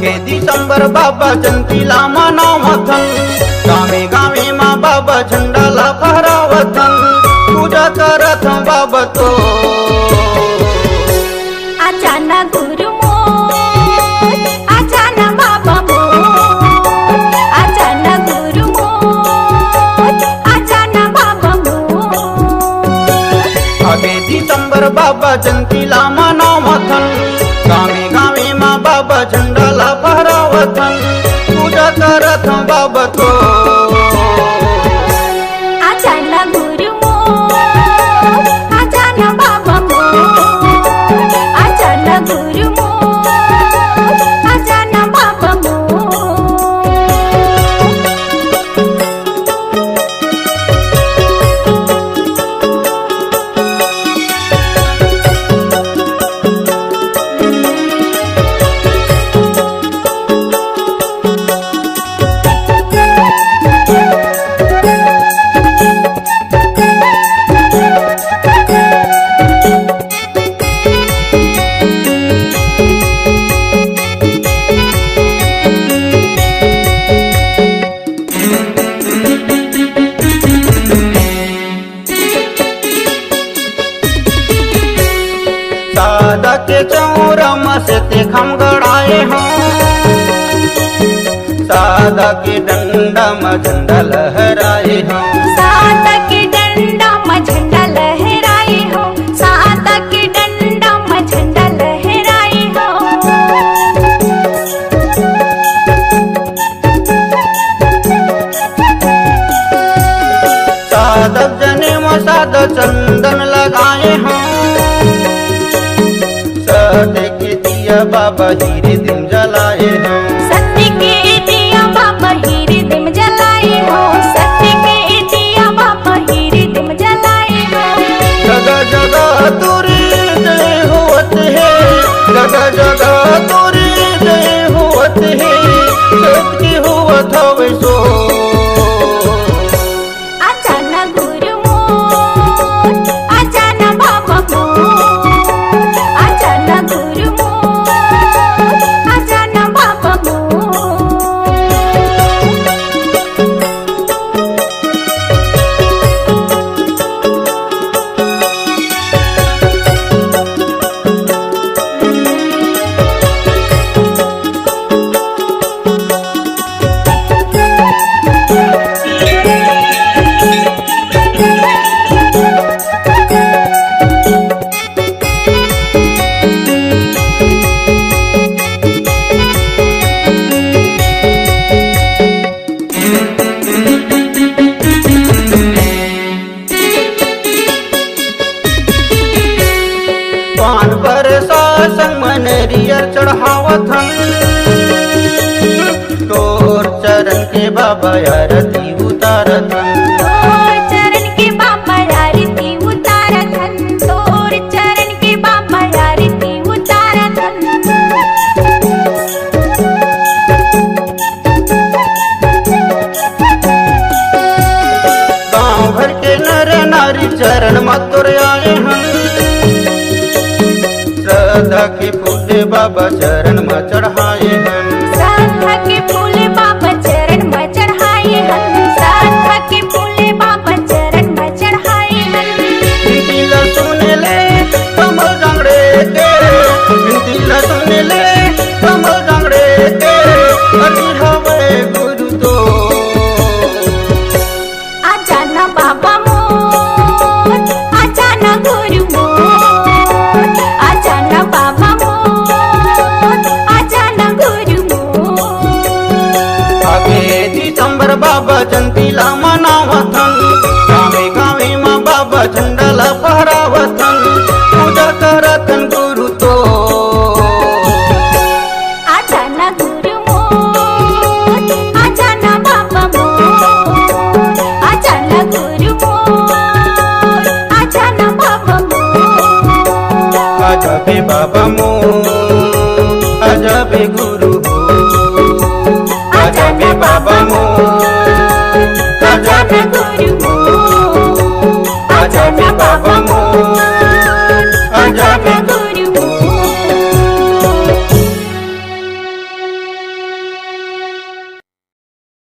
आगे दिसंबर बाबा जयंतीला मनावथन, गावे गावे मा बाबा झंडाला फहरावथन, पूजा करत बाबा तो आचाना गुरु मोर, आचाना बाबा मोर, आचाना गुरु मोर, आचाना बाबा मोर। आगे दिसंबर बाबा जयंतीला मनावथन, गावे गावे मा बाबा झंडाला फहरावथन, पूजा करत बाबा तो आचाना गुरु मोर, आचाना बाबा मोर, आचाना गुरु मोर, आचाना बाबा मोर। सादा के चौरम से ते खम गड़ाए हों, सादा के डंडा में झंडा लहराए हों, सादा के डंडा में झंडा लहराए हो, सादा के डंडा में झंडा लहराए हो। साधक जने में सादा चंदन लगाए हों, सत्य के दिया बाबा हीरे दिन जलाए हों, सत्य के दिया बाबा हीरे दिम जलाए हो, सत्य के दिया बाबा हीरे दिम जलाए हो। जगह जगह तुरी जय होत है, जगह जगह तुरी जय होत है, सत्य होत हवे सो आचाना गुरु मोर, आचाना बाबा मोर, आचाना गुरु मोर, आचाना बाबा मोर। पान पर संग मनरियर चढ़ावथन, तोर चरण के बाबा आरती उतारथन, तोर चरण के बाबा आरती उतारथन, तोर चरण के बाबा आरती उतारथन। गाँव भर के नर नारी चरण मत तोर आए हन, श्रद्धा के फूले बाबा चरण में चढ़ाए हन, श्रद्धा के फूले बाबा चरण में चढ़ाए हन, श्रद्धा के फूले बाबा चरण में चढ़ाए हन। दिल सुन ले कमल जंगड़े के, दिल सुन ले कमल जंगड़े के, अति हवे गुरु तो आचाना बाबा मोर, आचाना गुरु मोर, आचाना बाबा मोर, आचाना गुरु मोर। आगे दिसंबर बाबा जयंतीला मनावथन, गावे गावे माँ बाबा झंडाला फहरावथन, पूजा करथन गुरु तो आचाना गुरु मोर, आचाना बाबा मोर, आचाना गुरु मोर, आचाना बाबा मोर। आजा बे बाबा मोर।